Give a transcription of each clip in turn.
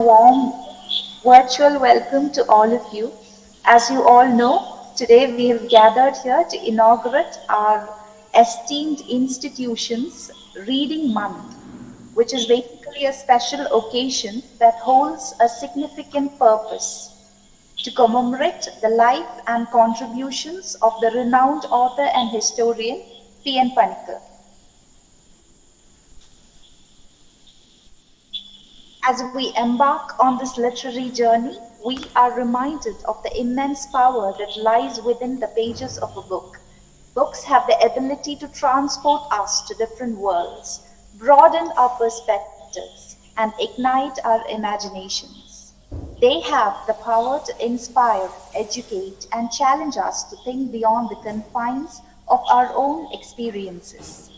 warm virtual welcome to all of you. As you all know, today we have gathered here to inaugurate our esteemed institution's Reading Month, which is basically a special occasion that holds a significant purpose to commemorate the life and contributions of the renowned author and historian P.N. Panikkar. As we embark on this literary journey, we are reminded of the immense power that lies within the pages of a book. Books have the ability to transport us to different worlds, broaden our perspectives, and ignite our imaginations. They have the power to inspire, educate, and challenge us to think beyond the confines of our own experiences.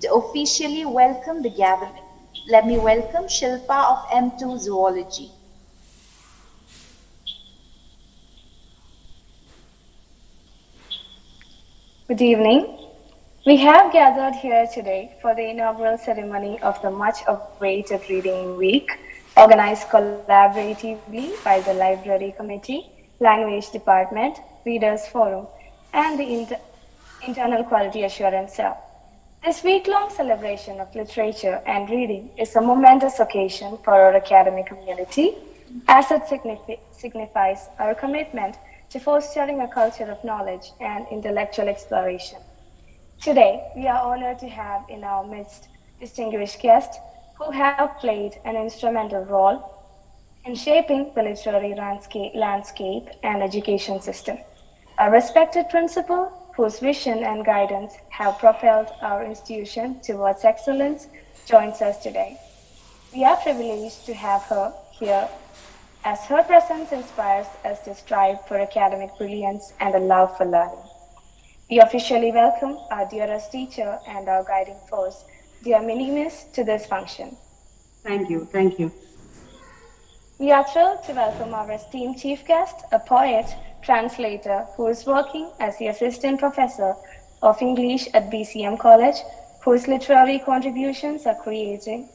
To officially welcome the gathering, let me welcome Shilpa of M2 Zoology. Good evening. We have gathered here today for the inaugural ceremony of the much awaited Reading Week, organized collaboratively by the Library Committee, Language Department, Readers Forum, and the Internal Quality Assurance Cell. This week-long celebration of literature and reading is a momentous occasion for our academic community, as it signifies our commitment to fostering a culture of knowledge and intellectual exploration. Today, we are honored to have in our midst distinguished guests who have played an instrumental role in shaping the literary landscape and education system. A respected principal whose vision and guidance have propelled our institution towards excellence joins us today. We are privileged to have her here as her presence inspires us to strive for academic brilliance and a love for learning. We officially welcome our dearest teacher and our guiding force, dear Minimis, to this function. Thank you. Thank you. We are thrilled to welcome our esteemed chief guest, a poet, translator who is working as the assistant professor of English at BCM College, whose literary contributions are creating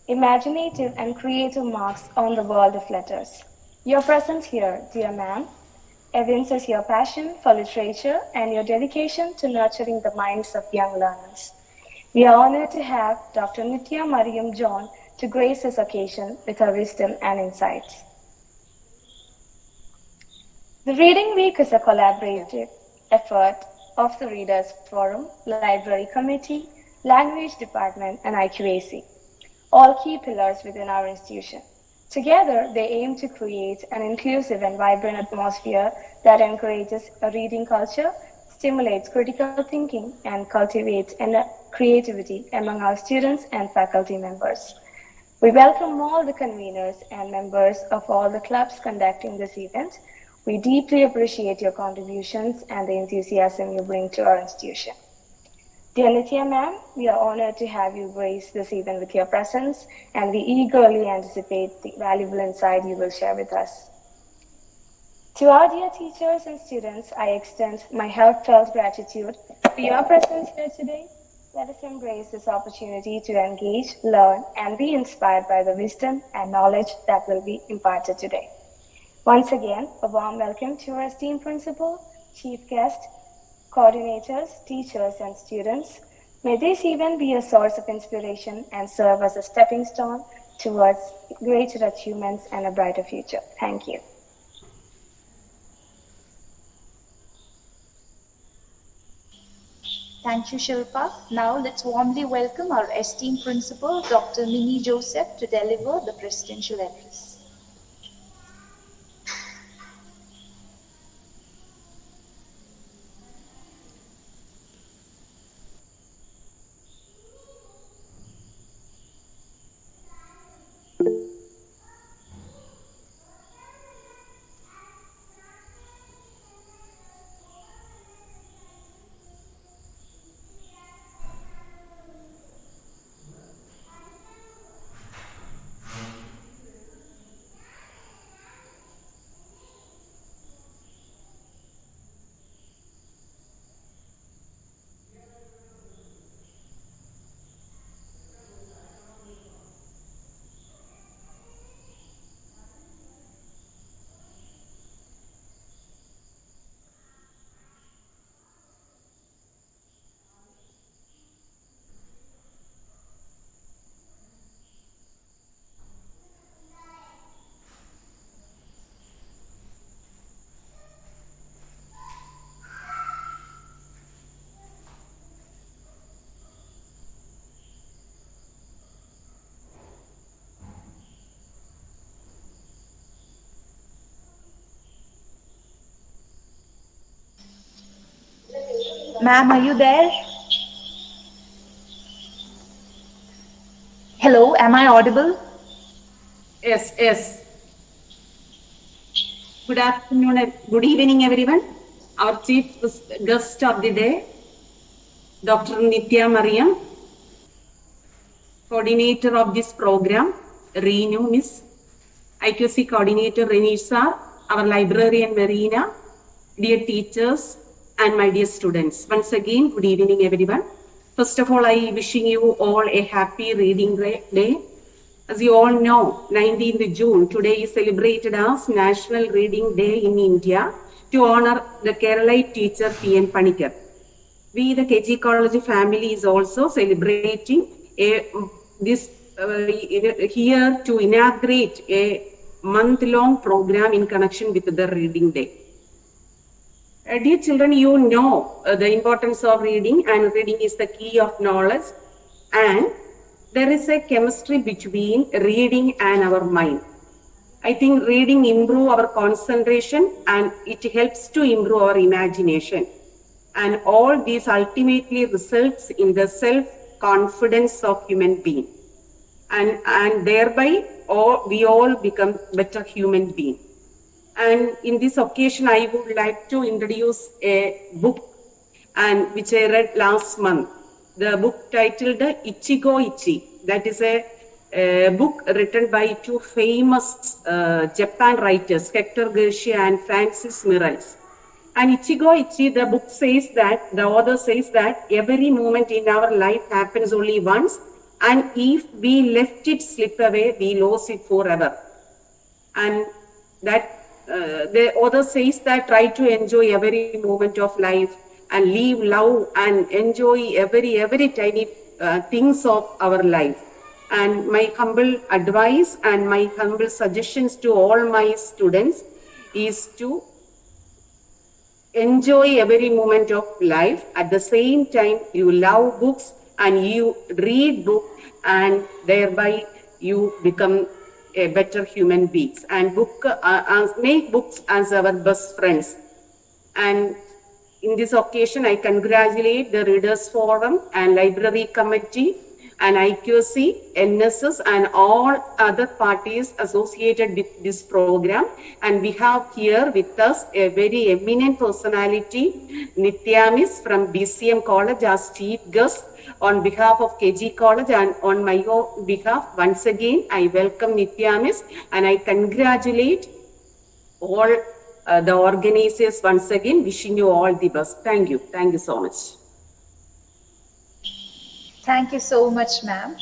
imaginative and creative marks on the world of letters. Your presence here, dear ma'am, evinces your passion for literature and your dedication to nurturing the minds of young learners. We are honored to have Dr. Nitya Mariam John to grace this occasion with her wisdom and insights. The Reading Week is a collaborative effort of the Readers Forum, Library Committee, Language Department, and IQAC, all key pillars within our institution. Together, they aim to create an inclusive and vibrant atmosphere that encourages a reading culture, stimulates critical thinking, and cultivates creativity among our students and faculty members. We welcome all the conveners and members of all the clubs conducting this event. We deeply appreciate your contributions and the enthusiasm you bring to our institution. Dear Nitya ma'am, we are honored to have you grace this event with your presence, and we eagerly anticipate the valuable insight you will share with us. To our dear teachers and students, I extend my heartfelt gratitude for your presence here today. Let us embrace this opportunity to engage, learn, and be inspired by the wisdom and knowledge that will be imparted today. Once again, a warm welcome to our esteemed principal, chief guest, coordinators, teachers, and students. May this event be a source of inspiration and serve as a stepping stone towards greater achievements and a brighter future. Thank you. Thank you, Shilpa. Now let's warmly welcome our esteemed principal, Dr. Minnie Joseph, to deliver the presidential address. Ma'am, are you there? Hello, am I audible? Yes, yes. Good afternoon, good evening, everyone. Our chief guest of the day, Dr. Nitya Mariam, coordinator of this program, Reenu Miss, IQC coordinator Renisa, our librarian Marina, dear teachers, and my dear students. Once again, good evening, everyone. First of all, I wishing you all a happy reading day. As you all know, 19th June, today is celebrated as National Reading Day in India to honor the Keralite teacher P.N. Panikar. We, the KG College family, is also celebrating this here to inaugurate a month-long program in connection with the Reading Day. Dear children, you know the importance of reading, and reading is the key of knowledge. And there is a chemistry between reading and our mind. I think reading improves our concentration and it helps to improve our imagination. And all these ultimately results in the self-confidence of human being. And thereby we all become better human beings. And in this occasion, I would like to introduce a book and which I read last month. The book titled Ichigo Ichi. That is a book written by two famous Japan writers, Hector Garcia and Francis Miralles. And Ichigo Ichi, the book says that, the author says that every moment in our life happens only once, and if we let it slip away, we lose it forever. And that the author says that try to enjoy every moment of life and live, love, and enjoy every tiny things of our life. And my humble advice and my humble suggestions to all my students is to enjoy every moment of life. At the same time, you love books and you read books, and thereby you become a better human beings. And make books as our best friends. And in this occasion, I congratulate the Readers Forum and Library Committee and IQC, NSS, and all other parties associated with this program. And we have here with us a very eminent personality, Nitya Miss from BCM College as chief guest. On behalf of KG College and on my own behalf, once again, I welcome Nitya Miss and I congratulate all the organizers once again, wishing you all the best. Thank you. Thank you so much. Thank you so much, ma'am.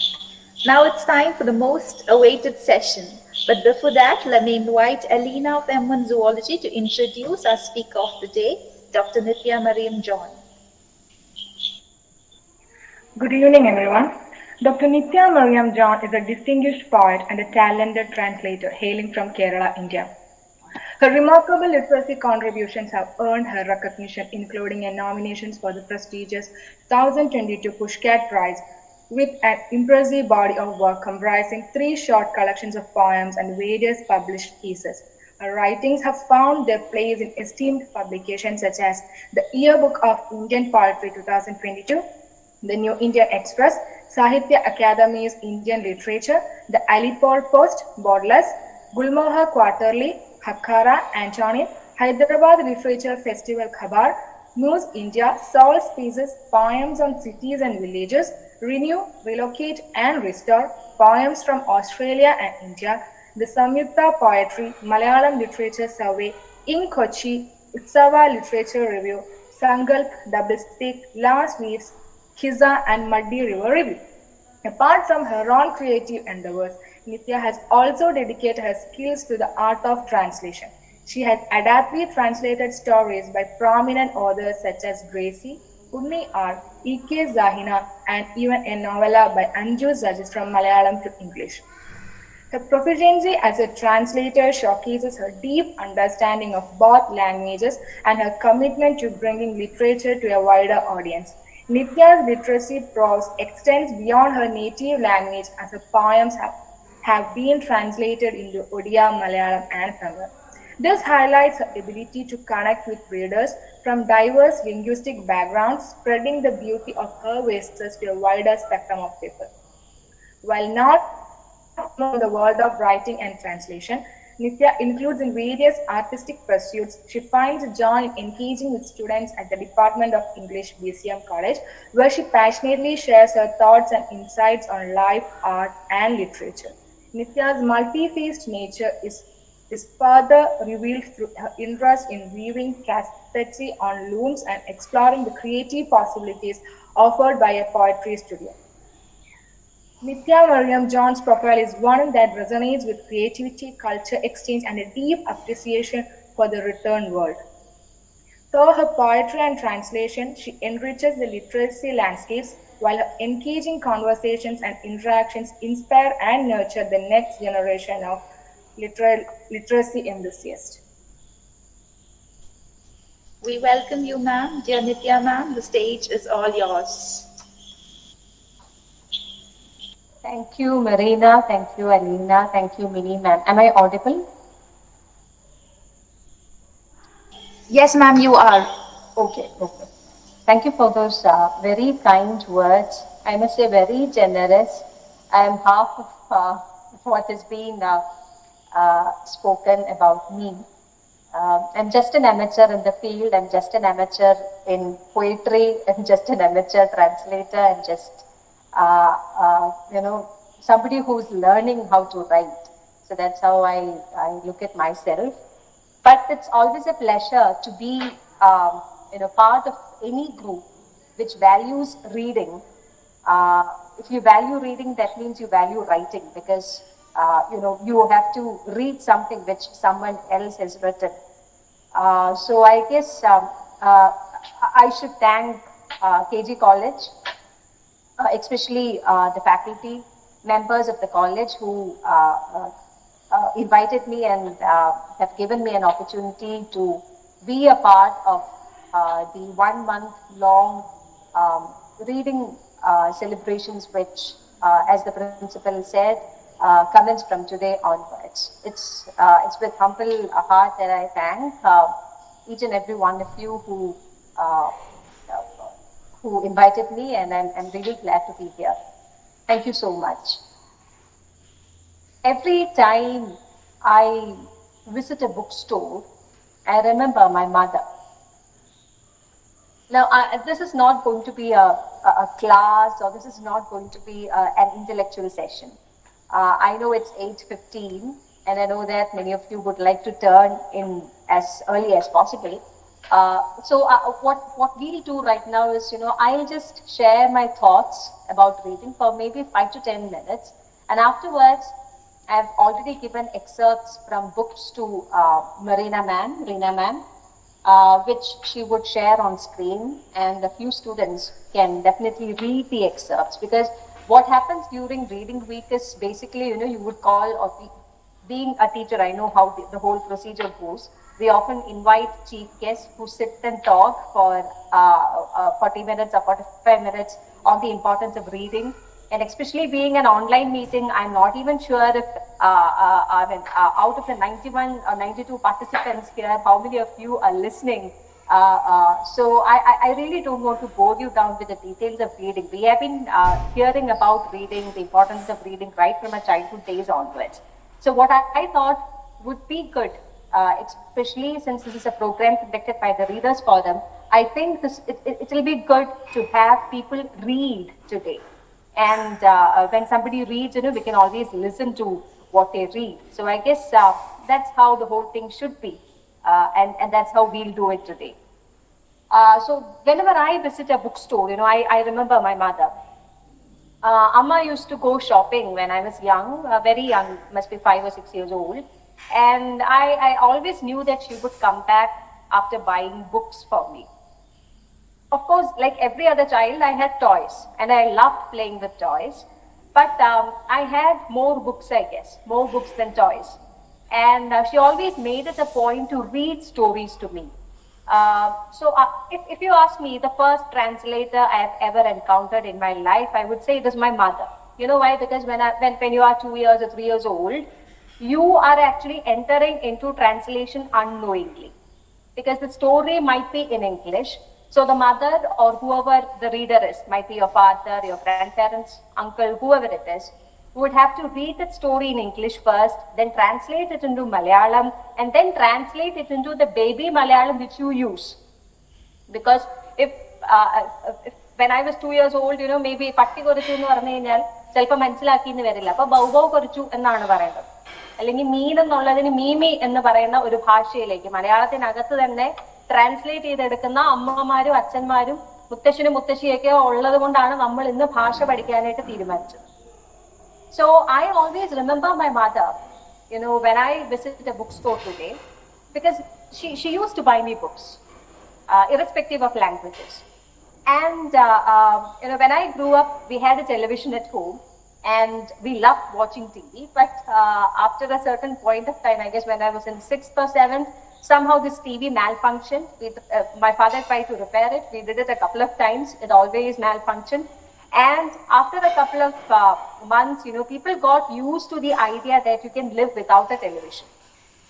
Now it's time for the most awaited session. But before that, let me invite Alina of M1 Zoology to introduce our speaker of the day, Dr. Nitya Mariam John. Good evening, everyone. Dr. Nitya Mariam John is a distinguished poet and a talented translator hailing from Kerala, India. Her remarkable literacy contributions have earned her recognition, including nominations for the prestigious 2022 Pushcat Prize, with an impressive body of work comprising 3 short collections of poems and various published pieces. Her writings have found their place in esteemed publications such as the Yearbook of Indian Poetry 2022, the New Indian Express, Sahitya Academy's Indian Literature, the Alipore Post, Borderless, Gulmohar Quarterly, Hakkara, Antonin, Hyderabad Literature Festival Khabar, Muse India, Soul Spaces, Poems on Cities and Villages, Renew, Relocate and Restore, Poems from Australia and India, the Samyukta Poetry, Malayalam Literature Survey, in Kochi, Utsava Literature Review, Sankalp, Double Stick, Last Weeks, Kizza and Muddy River Review. Apart from her own creative endeavors, Nitya has also dedicated her skills to the art of translation. She has adaptly translated stories by prominent authors such as Gracie, Unni R, E.K. Zahina, and even a novella by Anju Zajis from Malayalam to English. Her proficiency as a translator showcases her deep understanding of both languages and her commitment to bringing literature to a wider audience. Nitya's literacy prose extends beyond her native language as her poems have been translated into Odia, Malayalam, and Tamil. This highlights her ability to connect with readers from diverse linguistic backgrounds, spreading the beauty of her verses to a wider spectrum of people. While not alone in the world of writing and translation, Nitya includes in various artistic pursuits. She finds joy in engaging with students at the Department of English BCM College, where she passionately shares her thoughts and insights on life, art, and literature. Nitya's multi-faced nature is further revealed through her interest in weaving tapestry on looms and exploring the creative possibilities offered by a poetry studio. Nitya Mariam John's profile is one that resonates with creativity, culture exchange, and a deep appreciation for the written word. Through her poetry and translation, she enriches the literacy landscapes, while her engaging conversations and interactions inspire and nurture the next generation of literacy enthusiasts. We welcome you, ma'am. Dear Nitya, ma'am, the stage is all yours. Thank you, Marina. Thank you, Alina. Thank you, Mini ma'am. Am I audible? Yes, ma'am, you are. Okay, okay. Thank you for those very kind words. I must say, very generous. I am half of what has been spoken about me. I'm just an amateur in the field. I'm just an amateur in poetry. I'm just an amateur translator. I'm just, you know, somebody who's learning how to write. So that's how I look at myself. But it's always a pleasure to be, part of any group which values reading. Uh, if you value reading, that means you value writing because you have to read something which someone else has written. So I guess I should thank KG College, especially the faculty members of the college who invited me and have given me an opportunity to be a part of the 1 month long reading celebrations, which, as the principal said, commence from today onwards. It's with humble heart that I thank each and every one of you uh, who invited me, and I'm really glad to be here. Thank you so much. Every time I visit a bookstore, I remember my mother. Now, this is not going to be a class, or this is not going to be an intellectual session. I know it's 8:15, and I know that many of you would like to turn in as early as possible. What we'll do right now is, I'll just share my thoughts about reading for maybe 5 to 10 minutes, and afterwards, I've already given excerpts from books to Reena ma'am, which she would share on screen, and a few students can definitely read the excerpts, because what happens during reading week is basically, you would call, or being a teacher, I know how the whole procedure goes. We often invite chief guests who sit and talk for 40 minutes or 45 minutes on the importance of reading. And especially being an online meeting, I'm not even sure if, out of the 91 or 92 participants here, how many of you are listening. So I really don't want to bore you down with the details of reading. We have been hearing about reading, the importance of reading right from our childhood days onwards. So what I thought would be good, especially since this is a program conducted by the Readers Forum, I think it will be good to have people read today. And when somebody reads, we can always listen to what they read. So I guess that's how the whole thing should be. And that's how we'll do it today. So whenever I visit a bookstore, I remember my mother. Amma used to go shopping when I was young, very young, must be 5 or 6 years old. And I always knew that she would come back after buying books for me. Of course, like every other child, I had toys, and I loved playing with toys. But I had more books, I guess, more books than toys. And she always made it a point to read stories to me. If you ask me, the first translator I have ever encountered in my life, I would say it was my mother. You know why? Because when you are 2 years or 3 years old, you are actually entering into translation unknowingly, because the story might be in English. So the mother or whoever the reader is, might be your father, your grandparents, uncle, whoever it is, would have to read that story in English first, then translate it into Malayalam, and then translate it into the baby Malayalam which you use. Because if, when I was 2 years old, maybe പട്ടി കൊറിച്ചു എന്ന് പറഞ്ഞു കഴിഞ്ഞാൽ ചിലപ്പോൾ മനസ്സിലാക്കിയെന്ന് വരില്ല. അപ്പൊ ബൗബൗ കൊറിച്ചു എന്നാണ് പറയേണ്ടത്. അല്ലെങ്കിൽ മീൻ എന്നുള്ളതിന് മീമി എന്ന് പറയുന്ന ഒരു ഭാഷയിലേക്ക് മലയാളത്തിനകത്ത് തന്നെ ട്രാൻസ്ലേറ്റ് ചെയ്തെടുക്കുന്ന അമ്മമാരും അച്ഛന്മാരും മുത്തശ്ശനും മുത്തശ്ശിയൊക്കെ ഉള്ളത് കൊണ്ടാണ് നമ്മൾ ഇന്ന് ഭാഷ പഠിക്കാനായിട്ട് തീരുമാനിച്ചത്. So I always remember my mother, when I visit a bookstore today, because she used to buy me books, irrespective of languages. And when I grew up, we had a television at home, and we loved watching TV. But after a certain point of time, I guess when I was in 6th or 7th, somehow this TV malfunctioned. My father tried to repair it. We did it a couple of times. It always malfunctioned. And after a couple of months, people got used to the idea that you can live without a television.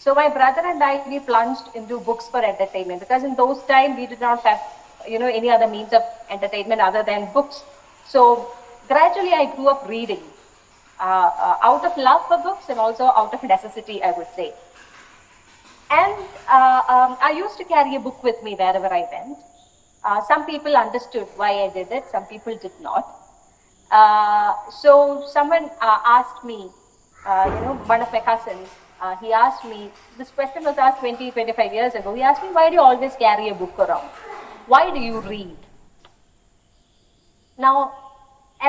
So my brother and I, we plunged into books for entertainment, because in those times we did not have, any other means of entertainment other than books. So gradually I grew up reading, out of love for books and also out of necessity, I would say. And I used to carry a book with me wherever I went. Some people understood why I did it, some people did not. So someone asked me, one of my cousins, he asked me, this question was asked 20-25 years ago. He asked me, why do you always carry a book around? Why do you read? Now,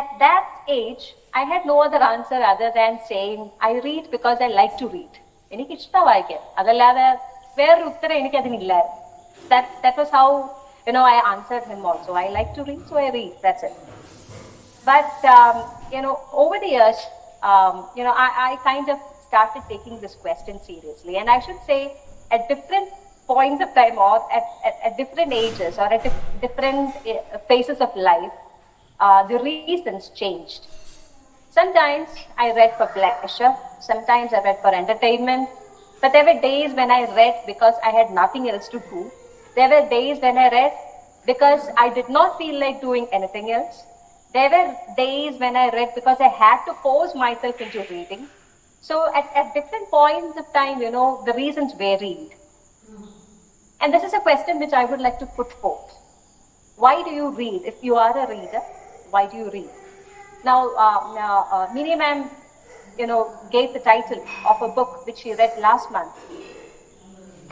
at that age, I had no other answer other than saying, I read because I like to read. എനിക്ക് ഇഷ്ടമാണ് വായിക്കാൻ, അതല്ലാതെ വേറൊരു ഉത്തരം എനിക്ക് അതിനില്ലായിരുന്നു. That was how, I answered him also. I like to read, so I read. That's it. But over the years, I kind of started taking this question seriously, and I should say, at different points of time, or at different ages, or at different phases of life, the reasons changed. Sometimes I read for pleasure, sometimes I read for entertainment, but there were days when I read because I had nothing else to do. There were days when I read because I did not feel like doing anything else. There were days when I read because I had to force myself into reading. So at different points of time, the reasons varied. And this is a question which I would like to put forth. Why do you read? If you are a reader, why do you read? Now, Mini ma'am, gave the title of a book which she read last month.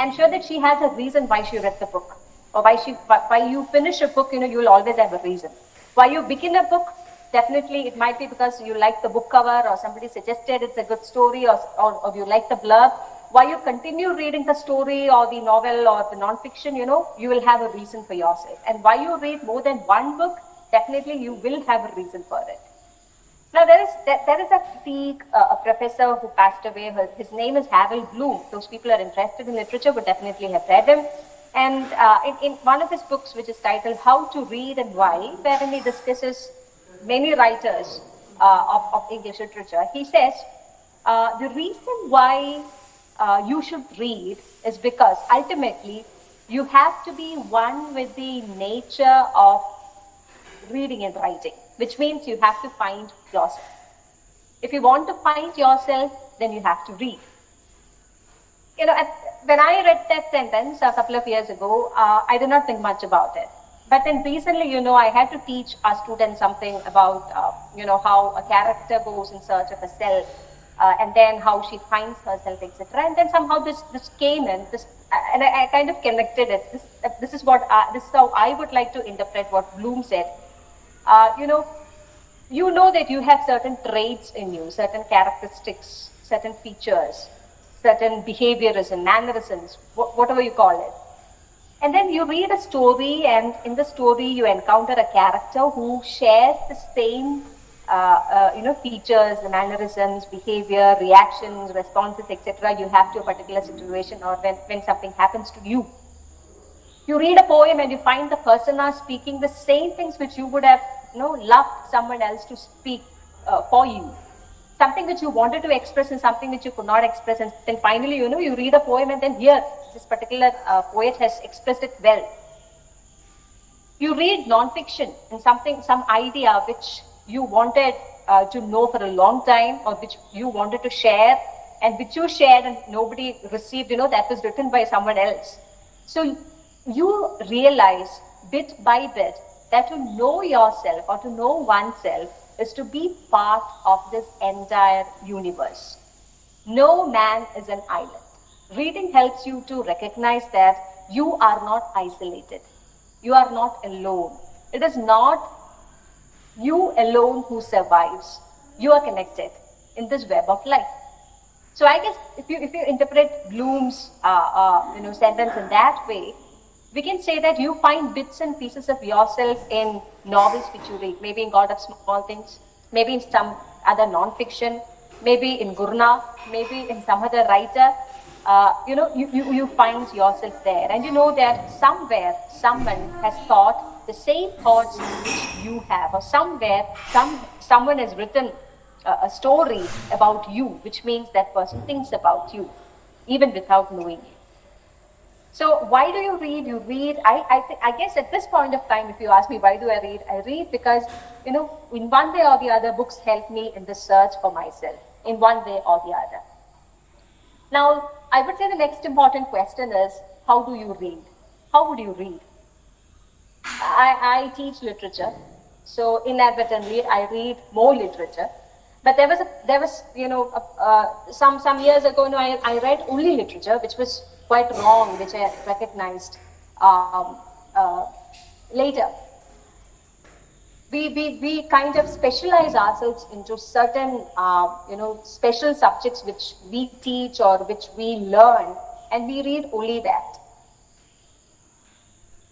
I'm sure that she has a reason why she read the book, or why you finish a book, you will always have a reason. Why you begin a book, definitely it might be because you like the book cover, or somebody suggested it's a good story, or you like the blurb. Why you continue reading the story or the novel or the non-fiction, you will have a reason for yourself. And why you read more than one book, definitely you will have a reason for it. Now, there is a professor who passed away. His name is Harold Bloom. Those people are interested in literature would definitely have read him. And in one of his books, which is titled How to Read and Why, wherein he discusses many writers of English literature, he says, the reason why you should read is because ultimately you have to be one with the nature of reading and writing, which means you have to find yourself. If you want to find yourself, then you have to read. When I read that sentence a couple of years ago, I did not think much about it. But then recently, I had to teach our students something about, how a character goes in search of a self, and then how she finds herself, etc. And then somehow this came in, and I kind of connected it. This is how I would like to interpret what Bloom said. You know that you have certain traits in you, certain characteristics, certain features, certain behaviorism, mannerisms, whatever you call it. And then you read a story, and in the story you encounter a character who shares the same, features, the mannerisms, behavior, reactions, responses, etc. you have to a particular situation, or when something happens to you. You read a poem and you find the persona speaking the same things which you would have, loved someone else to speak for you. something which you wanted to express and something which you could not express, and then finally, you read a poem and then here, this particular poet has expressed it well. You read non-fiction and some idea which you wanted to know for a long time, or which you wanted to share, and which you shared and nobody received, that was written by someone else. So you realize bit by bit that to know yourself or to know oneself is to be part of this entire universe. No man is an island. Reading helps you to recognize that you are not isolated. You are not alone. It is not you alone who survives. You are connected in this web of life. So I guess if you interpret Bloom's sentence in that way, we can say that you find bits and pieces of yourself in novels which you read, maybe in God of Small Things, maybe in some other non-fiction, maybe in Gurna, maybe in some other writer. You find yourself there, and you know that somewhere someone has thought the same thoughts which you have, or somewhere someone has written a story about you, which means that person thinks about you, even without knowing you. So why do you read? You read. I guess at this point of time, if you ask me why do I read because in one way or the other, books help me in the search for myself in one way or the other. Now, I would say the next important question is, how do you read? How would you read? I teach literature, so inadvertently I read more literature. But there was some years ago, I read only literature, which was quite wrong, which I recognized later. We kind of specialize ourselves into certain special subjects which we teach or which we learn, and we read only that.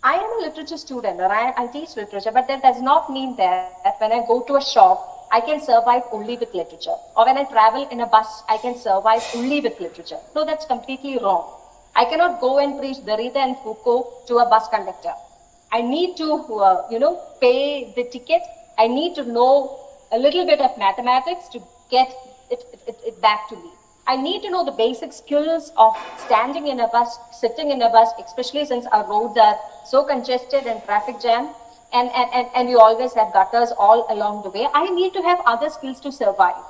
I am a literature student, or I teach literature, but that does not mean that when I go to a shop, I can survive only with literature. Or when I travel in a bus, I can survive only with literature. No, that's completely wrong. I cannot go and preach Derrida and Foucault to a bus conductor. I need to, pay the ticket. I need to know a little bit of mathematics to get it back to me. I need to know the basic skills of standing in a bus, sitting in a bus, especially since our roads are so congested and traffic jam, and you always have gutters all along the way. I need to have other skills to survive.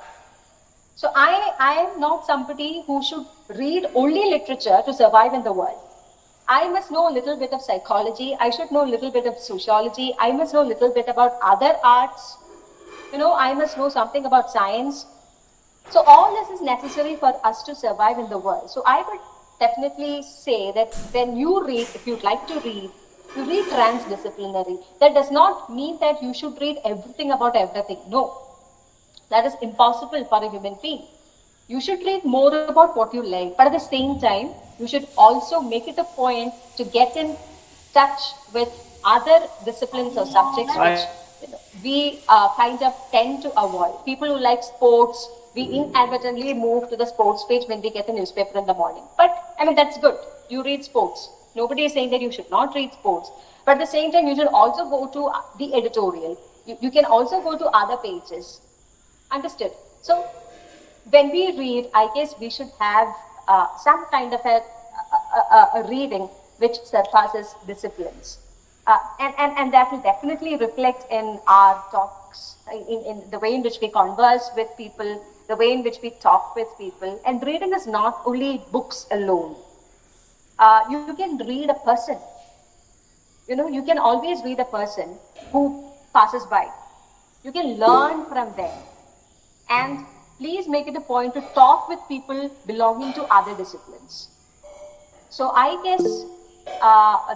So I am not somebody who should read only literature to survive in the world. I must know a little bit of psychology. I should know a little bit of sociology. I must know a little bit about other arts. I must know something about science. So all this is necessary for us to survive in the world. So I would definitely say that when you read, if you'd like to read, you read transdisciplinary. That does not mean that you should read everything about everything. No, that is impossible for a human being. You should read more about what you like, but at the same time, you should also make it a point to get in touch with other disciplines or subjects which we kind of tend to avoid. People who like sports, we inadvertently move to the sports page when we get a newspaper in the morning. But that's good. You read sports. Nobody is saying that you should not read sports. But at the same time, you should also go to the editorial. You can also go to other pages. Understood? So when we read, I guess we should have some kind of a reading which surpasses disciplines. And that will definitely reflect in our talks, in the way in which we converse with people, the way in which we talk with people. And reading is not only books alone. You can read a person. You can always read a person who passes by. You can learn from them. And please make it a point to talk with people belonging to other disciplines. So I guess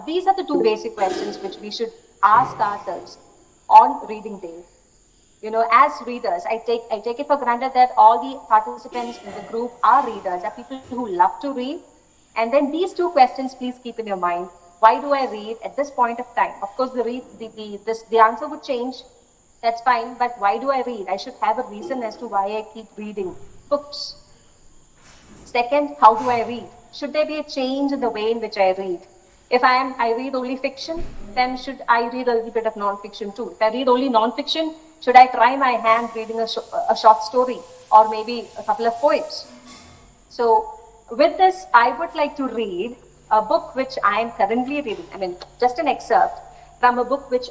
these are the two basic questions which we should ask ourselves on reading day. As readers, I take it for granted that all the participants in the group are readers, are people who love to read. And then these two questions, please keep in your mind. Why do I read at this point of time? Of course, the answer would change. That's fine. But why do I read? I should have a reason as to why I keep reading books. Second, how do I read? Should there be a change in the way in which I read? If I read only fiction, then should I read a little bit of non-fiction too? If I read only non-fiction, should I try my hand reading a short story or maybe a couple of poems. So, with this, I would like to read a book which I am currently reading. I mean, just an excerpt from a book which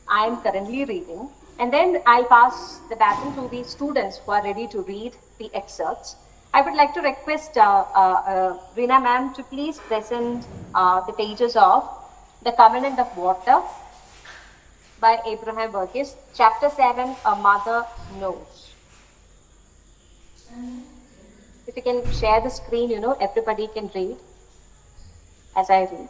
I am currently reading. And then I'll pass the baton to the students who are ready to read the excerpts. I would like to request Reena ma'am to please present the pages of The Covenant of Water by Abraham Burgess, Chapter 7, A Mother Knows. If you can share the screen, everybody can read as I read.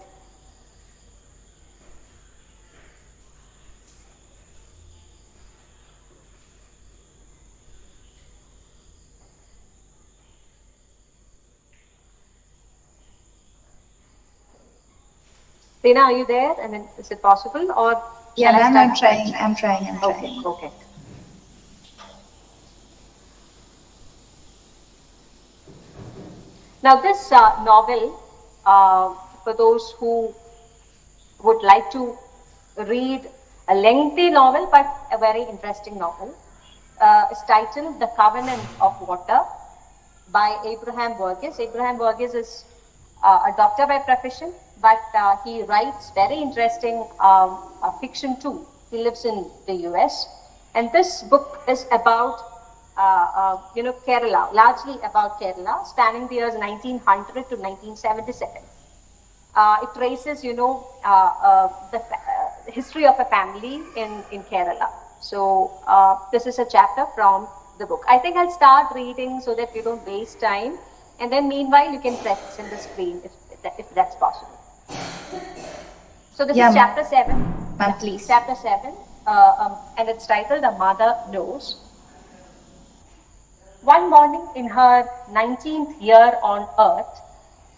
Reena, are you there? I mean, is it possible, or Yeah, shall I ma'am, start? I'm trying. Okay, okay. Now, this novel, for those who would like to read a lengthy novel but a very interesting novel, is titled The Covenant of Water by Abraham Burgess. Abraham Burgess is a doctor by profession, but he writes very interesting fiction too. He lives in the US. And this book is about Kerala, largely about Kerala, spanning the years 1900 to 1977. It traces, the history of a family in Kerala. So this is a chapter from the book. I think I'll start reading so that we don't waste time. And then meanwhile, you can press in the screen if that's possible. So this Yeah, is chapter 7. Ma'am, please. Chapter 7, and it's titled A Mother Knows. One morning in her 19th year on earth,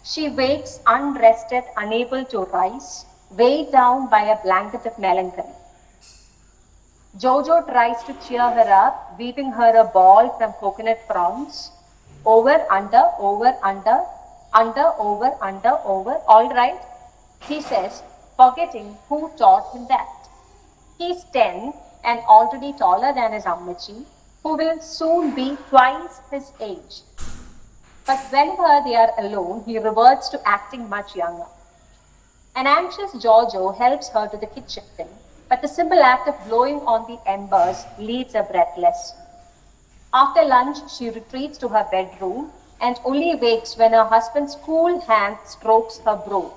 she wakes unrested, unable to rise, weighed down by a blanket of melancholy. Jojo tries to cheer her up, weaving her a ball from coconut fronds. Over, under, over, under, over, under, over. All right, he says, forgetting who taught him that. He's 10 and already taller than his Ammachi, who will soon be twice his age. But whenever they are alone, he reverts to acting much younger. An anxious Giorgio helps her to the kitchen, but the simple act of blowing on the embers leaves her breathless. After lunch, she retreats to her bedroom and only wakes when her husband's cool hand strokes her brow.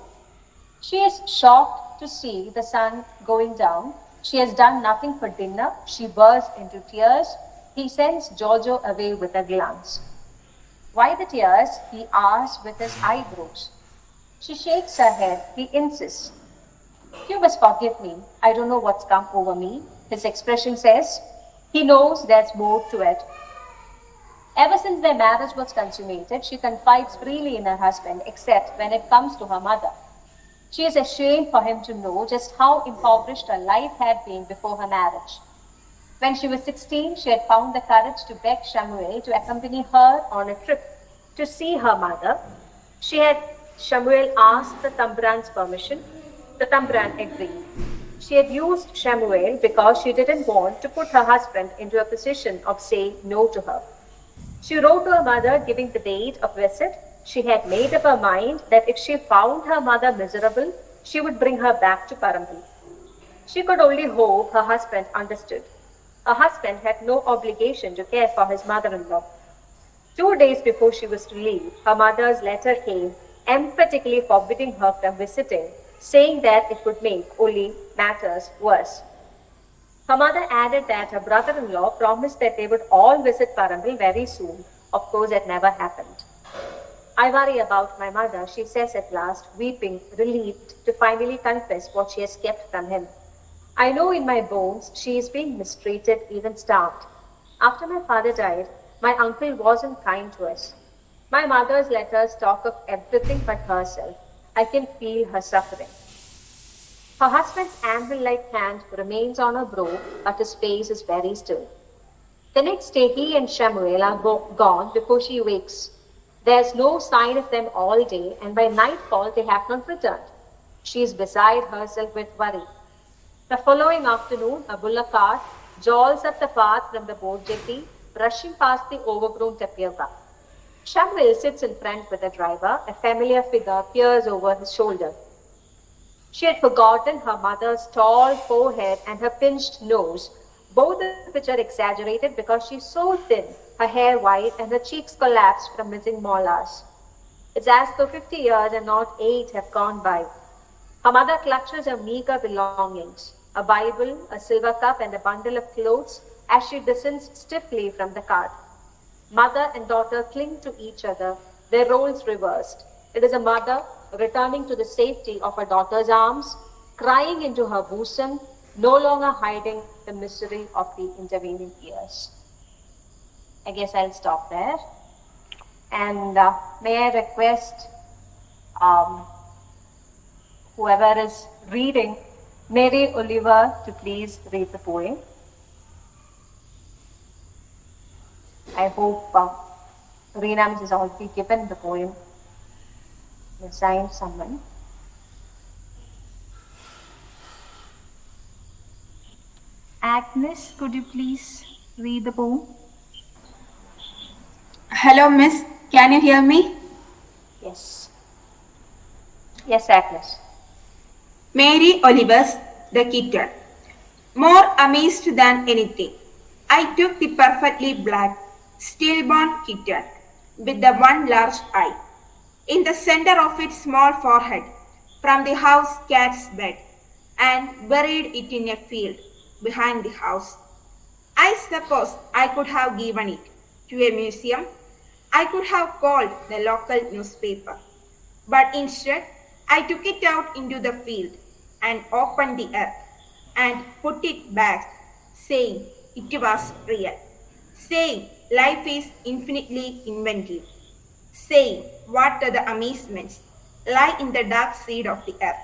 She is shocked to see the sun going down. She has done nothing for dinner. She bursts into tears. He sends Giorgio away with a glance. Why the tears? He asks with his eyebrows. She shakes her head. He insists. You must forgive me. I don't know what's come over me. His expression says. He knows there's more to it. Ever since their marriage was consummated, she confides freely in her husband, except when it comes to her mother. She is ashamed for him to know just how impoverished her life had been before her marriage. When she was 16, she had found the courage to beg Samuel to accompany her on a trip to see her mother. Samuel asked the Tambran's permission. The Tambran agreed. She had used Samuel because she didn't want to put her husband into a position of saying no to her. She wrote to her mother giving the date of visit. She had made up her mind that if she found her mother miserable, she would bring her back to Pampady. She could only hope her husband understood. Her husband had no obligation to care for his mother-in-law. 2 days before she was to leave, her mother's letter came, emphatically forbidding her from visiting, saying that it would make only matters worse. Her mother added that her brother-in-law promised that they would all visit Parambil very soon. Of course, that never happened. I worry about my mother, she says at last, weeping, relieved to finally confess what she has kept from him. I know in my bones she is being mistreated, even starved. After my father died, my uncle wasn't kind to us. My mother's letters talk of everything but herself. I can feel her suffering. Her husband's anvil-like hand remains on her brow, but his face is very still. The next day, he and Samuel are gone before she wakes. There's no sign of them all day, and by nightfall they have not returned. She is beside herself with worry. The following afternoon, a bullock cart jolts up the path from the boat jetty. brushing past the overgrown tapioca. Shamil sits in front with the driver, a familiar figure peers over his shoulder. She had forgotten her mother's tall forehead and her pinched nose, both of which are exaggerated because she's so thin, her hair white, and her cheeks collapsed from missing molars. It's as though 50 years and not 8 have gone by. Her mother clutches her meager belongings, a Bible, a silver cup, and a bundle of clothes as she descends stiffly from the cart. Mother and daughter cling to each other, their roles reversed. It is a mother returning to the safety of her daughter's arms, crying into her bosom, no longer hiding the misery of the intervening years. I guess I'll stop there. And may I request um, whoever is reading, Mary Oliver, to please read the poem. I hope Reena has already given the poem, assigned someone. Agnes, could you please read the poem? Hello, miss. Can you hear me? Yes. Yes, Agnes. Mary Oliver's The Kitten. More amazed than anything, I took the perfectly black, stillborn kitten with the one large eye in the center of its small forehead from the house cat's bed and buried it in a field behind the house. I suppose I could have given it to a museum. I could have called the local newspaper. But instead, I took it out into the field and opened the earth and put it back, saying it was real, saying life is infinitely inventive, saying what are the amazements lie in the dark seed of the earth.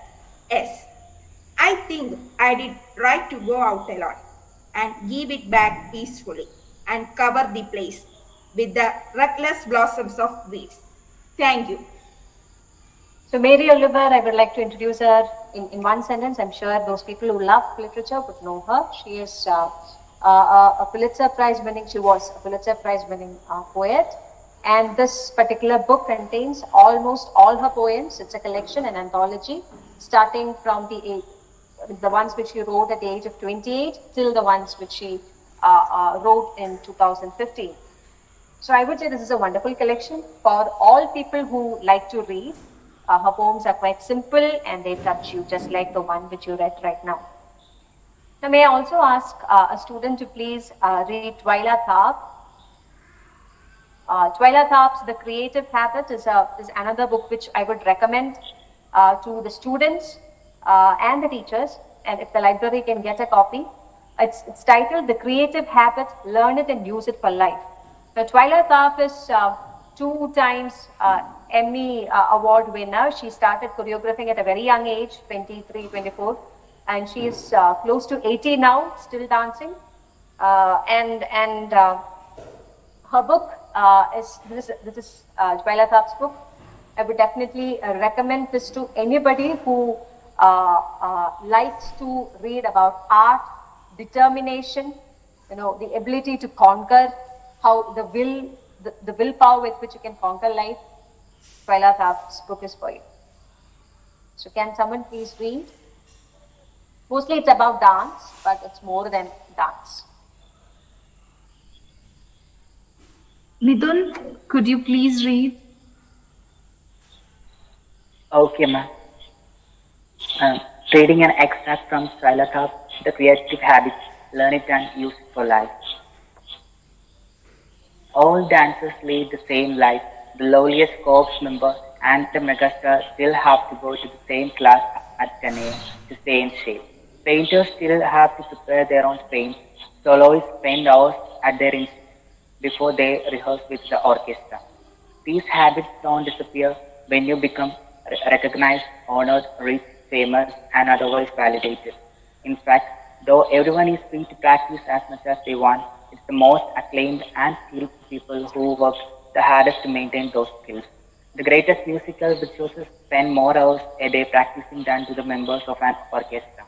Yes, I think I did right to go out alone and give it back peacefully and cover the place with the reckless blossoms of weeds. Thank you. So Mary Oliver, I would like to introduce her in one sentence. I'm sure those people who love literature would know her. She is a Pulitzer Prize winning, she was a Pulitzer Prize winning poet. And this particular book contains almost all her poems. It's a collection, an anthology, starting from the ones which she wrote at the age of 28 till the ones which she wrote in 2015. So I would say this is a wonderful collection for all people who like to read. Her poems are quite simple and they touch you just like the one which you read right now. Now may I also ask a student to please read Twyla Tharp. Twyla Tharp's The Creative Habit is another book which I would recommend to the students and the teachers, and if the library can get a copy. It's titled The Creative Habit, Learn It and Use It for Life. Now, Twyla Tharp is 2 times Emmy award winner. She started choreographing at a very young age, 23, 24, and she is close to 80 now, still dancing. And her book this is Twyla Tharp's book. I would definitely recommend this to anybody who likes to read about art, determination, the ability to conquer, how the willpower with which you can conquer life. Twyla Tharp's book is for you. So can someone please read? Mostly it's about dance, but it's more than dance. Midun, could you please read? Okay, ma'am. Reading an extract from Twyla Tharp, The Creative Habit, Learn It and Use It for Life. All dancers lead the same life. The lowliest corps member and the megastar still have to go to the same class at 10 a.m. to stay in shape. Painters still have to prepare their own paints. Soloists spend hours at their instruments before they rehearse with the orchestra. These habits don't disappear when you become recognized, honored, rich, famous, and otherwise validated. In fact, though everyone is free to practice as much as they want, it's the most acclaimed and skilled people who work the hardest to maintain those skills. The greatest musical virtuosos spend more hours a day practicing than do the members of an orchestra.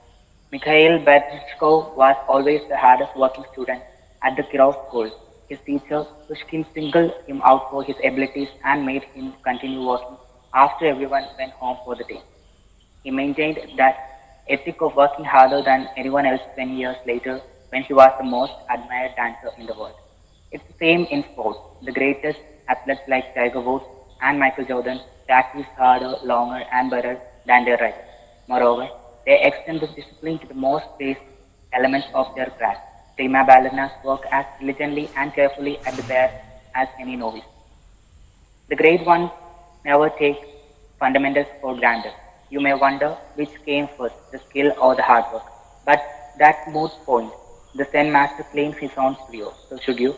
Mikhail Batchkov was always the hardest working student at the Kirov school. His teacher, Pushkin, singled him out for his abilities and made him continue working after everyone went home for the day. He maintained that ethic of working harder than anyone else 10 years later when he was the most admired dancer in the world. It's the same in sports. The greatest athletes like Tiger Woods and Michael Jordan practice harder, longer, and better than their rivals. Moreover, they extend this discipline to the most basic elements of their craft. Prima ballerinas work as diligently and carefully at the bare as any novice. The great ones never take fundamentals for granted. You may wonder which came first, the skill or the hard work. But that's moot point. The Zen master claims his own studio, so should you?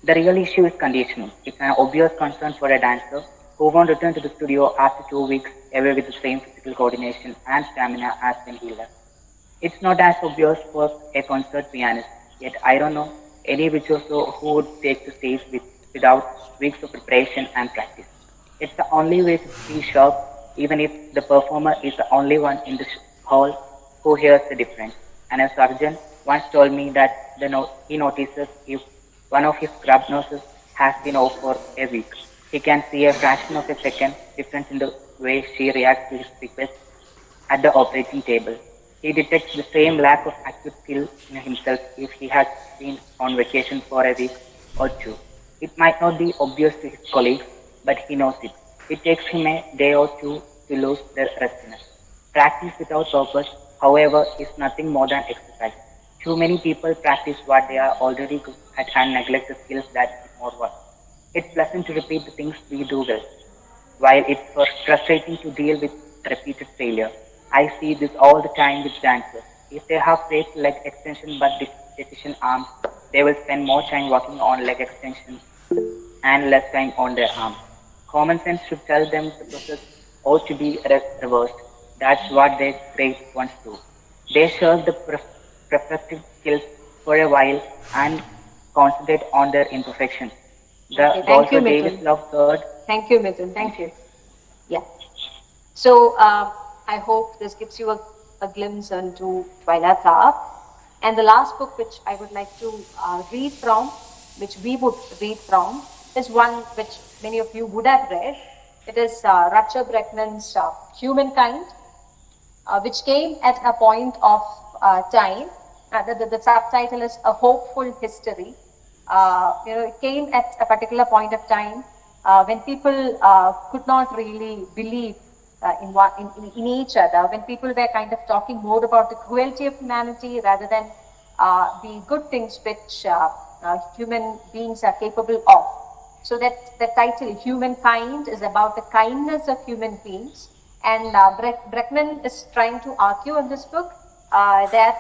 The real issue is conditioning. It's an obvious concern for a dancer who won't return to the studio after 2 weeks away with the same physical coordination and stamina as when he left. It's not as obvious for a concert pianist, yet I don't know any virtuoso who would take the stage without weeks of preparation and practice. It's the only way to be sharp, even if the performer is the only one in the hall who hears the difference. And a surgeon once told me that he notices if one of his scrub nurses has been off for a week. He can see a fraction of a second difference in the way she reacts to his request at the operating table. He detects the same lack of acute skill in himself if he has been on vacation for a week or two. It might not be obvious to his colleagues, but he knows it. It takes him a day or two to lose the rustiness. Practice without purpose, however, is nothing more than exercise. Too many people practice what they are already good at and neglect the skills that need more work. It's pleasant to repeat the things we do well, while it's frustrating to deal with repeated failure. I see this all the time with dancers. If they have great leg extension but deficient arms, they will spend more time working on leg extension and less time on their arms. Common sense should tell them the process ought to be reversed. That's what their great ones do. They shirk the perfective skills for a while and concentrate on their imperfections. Okay, The thank you, Walter Davis Mithun. Love third. Thank you, Mithun. Thank you. Yeah. So I hope this gives you a glimpse into Twyla Tharp. And the last book which I would like to read from, which we would read from, is one which many of you would have read. It is Rutger Bregman's Humankind, which came at a point of time. The subtitle is A Hopeful History. It came at a particular point of time when people could not really believe in each other, when people were kind of talking more about the cruelty of humanity rather than the good things which human beings are capable of. So that the title, Humankind, is about the kindness of human beings. And Bregman is trying to argue in this book that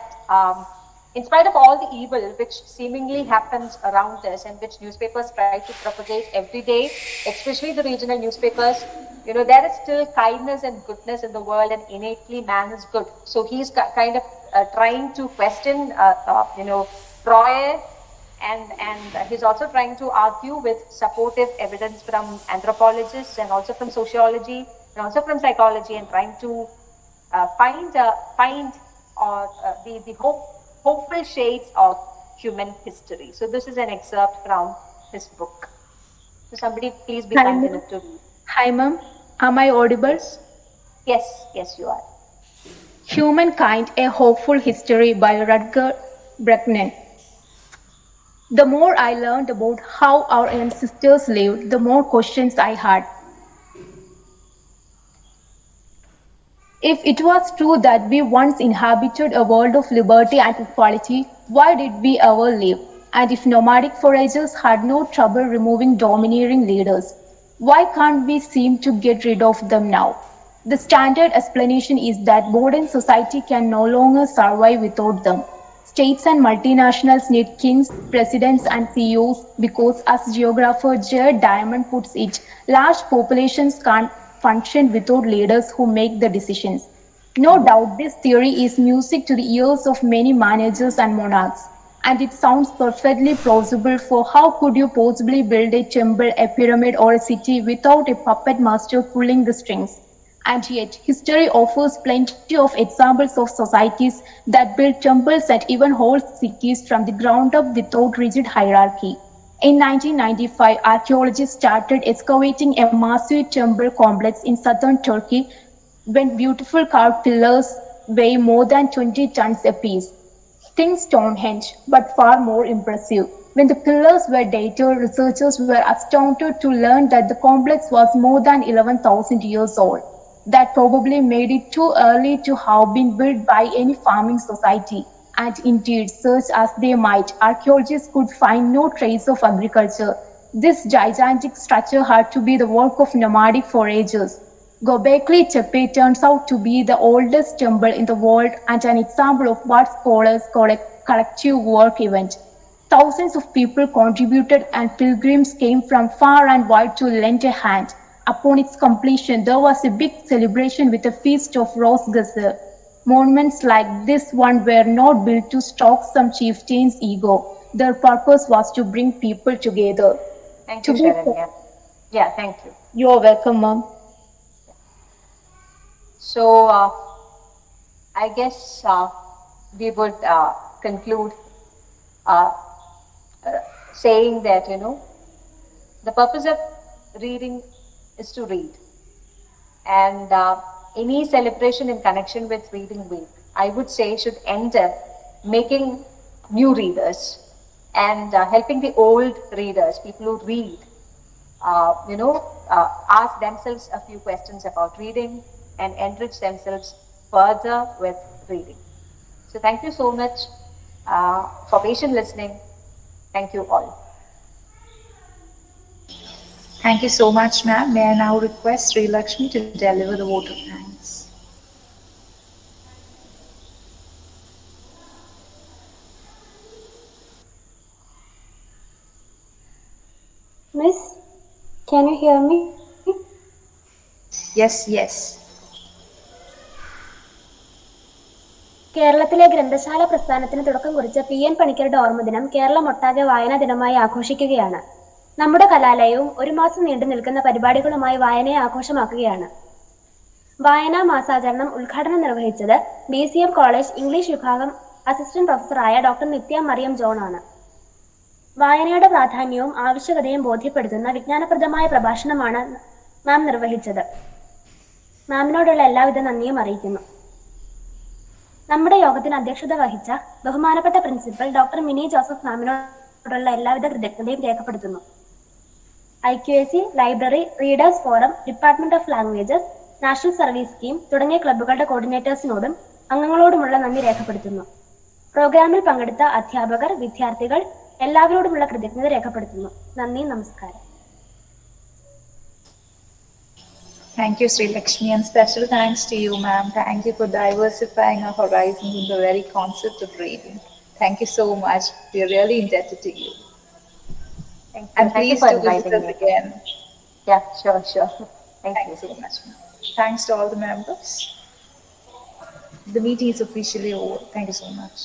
in spite of all the evil which seemingly happens around us and which newspapers try to propagate every day, especially the regional newspapers, there is still kindness and goodness in the world, and innately man is good. So he's kind of trying to question, Freud, and he's also trying to argue with supportive evidence from anthropologists and also from sociology and also from psychology, and trying to find the hopeful shades of human history. So this is an excerpt from his book. So somebody please be Hi, kind ma'am. enough to read. Hi, ma'am. Am I audible? Yes, you are. Humankind, A Hopeful History by Rutger Bregman. The more I learned about how our ancestors lived, the more questions I had. If it was true that we once inhabited a world of liberty and equality, why did we ever live? And if nomadic foragers had no trouble removing domineering leaders, why can't we seem to get rid of them now? The standard explanation is that modern society can no longer survive without them. States and multinationals need kings, presidents, and CEOs because, as geographer Jared Diamond puts it, large populations can't function without leaders who make the decisions. No doubt this theory is music to the ears of many managers and monarchs, and it sounds perfectly plausible, for how could you possibly build a temple, a pyramid, or a city without a puppet master pulling the strings? And yet, history offers plenty of examples of societies that built temples and even whole cities from the ground up without rigid hierarchy. In 1995, archaeologists started excavating a massive temple complex in southern Turkey when beautiful carved pillars weigh more than 20 tons apiece. Think Stonehenge, but far more impressive. When the pillars were dated, researchers were astounded to learn that the complex was more than 11,000 years old. That probably made it too early to have been built by any farming society. And indeed, search as they might, archaeologists could find no trace of agriculture. This gigantic structure had to be the work of nomadic foragers. Göbekli Tepe turns out to be the oldest temple in the world and an example of what scholars call a collective work event. Thousands of people contributed and pilgrims came from far and wide to lend a hand. Upon its completion, there was a big celebration with a feast of roast gazelle. Monuments like this one were not built to stroke some chieftain's ego. Their purpose was to bring people together. Thank To you, be Sharon. Yeah. Yeah, thank you. You're welcome, ma'am. So I guess we would conclude uh, saying that, the purpose of reading is to read. And any celebration in connection with Reading Week, I would say, should end up making new readers and helping the old readers, people who read, ask themselves a few questions about reading and enrich themselves further with reading. So thank you so much for patient listening. Thank you all. Thank you so much, ma'am. May I now request Sri Lakshmi to deliver the vote of thanks? Miss, can you hear me? Yes, yes. കേരളത്തിലെ ഗ്രന്ഥശാല പ്രസ്ഥാനത്തിന് തുടക്കം കുറിച്ച പി.എൻ. പണിക്കരുടെ ഓർമ്മദിനം കേരളമൊട്ടാകെ വായനാ ദിനമായി ആഘോഷിക്കുകയാണ്. നമ്മുടെ കലാലയവും ഒരു മാസം നീണ്ടു നിൽക്കുന്ന പരിപാടികളുമായി വായനയെ ആഘോഷമാക്കുകയാണ്. വായനാ മാസാചരണം ഉദ്ഘാടനം നിർവഹിച്ചത് BCM കോളേജ് ഇംഗ്ലീഷ് വിഭാഗം അസിസ്റ്റന്റ് പ്രൊഫസറായ ഡോക്ടർ നിത്യ മറിയം ജോൺ ആണ്. വായനയുടെ പ്രാധാന്യവും ആവശ്യകതയും ബോധ്യപ്പെടുത്തുന്ന വിജ്ഞാനപ്രദമായ പ്രഭാഷണമാണ് മാം നിർവഹിച്ചത്. മാമിനോടുള്ള എല്ലാവിധ നന്ദിയും അറിയിക്കുന്നു. നമ്മുടെ യോഗത്തിന് അധ്യക്ഷത വഹിച്ച ബഹുമാനപ്പെട്ട പ്രിൻസിപ്പൽ ഡോക്ടർ മിനി ജോസഫ് മാമിനോടുള്ള എല്ലാവിധ കൃതജ്ഞതയും രേഖപ്പെടുത്തുന്നു. IQAC, library, readers forum, department of languages, national service scheme തുടങ്ങിയ ക്ലബ്ബുകളുടെ കോർഡിനേറ്റേഴ്സിനോടും അംഗങ്ങളോടുമുള്ള നന്ദി രേഖപ്പെടുത്തുന്നു. പ്രോഗ്രാമിൽ പങ്കെടുത്ത അധ്യാപകർ, വിദ്യാർത്ഥികൾ എല്ലാവരോടുമുള്ള കൃതജ്ഞത രേഖപ്പെടുത്തുന്നു. നന്ദി, നമസ്കാരം. Thank you, Sri Lakshmi, and special thanks to you, ma'am. Thank you for diversifying our horizons in the very concept of reading. Thank you so much. We are really indebted to you. Thank you. And Thank you please for do visit inviting us me. again. Yeah, sure, sure. Thank Thank you. you so much, ma'am. Thanks to all the members. The meeting is officially over. Thank you so much.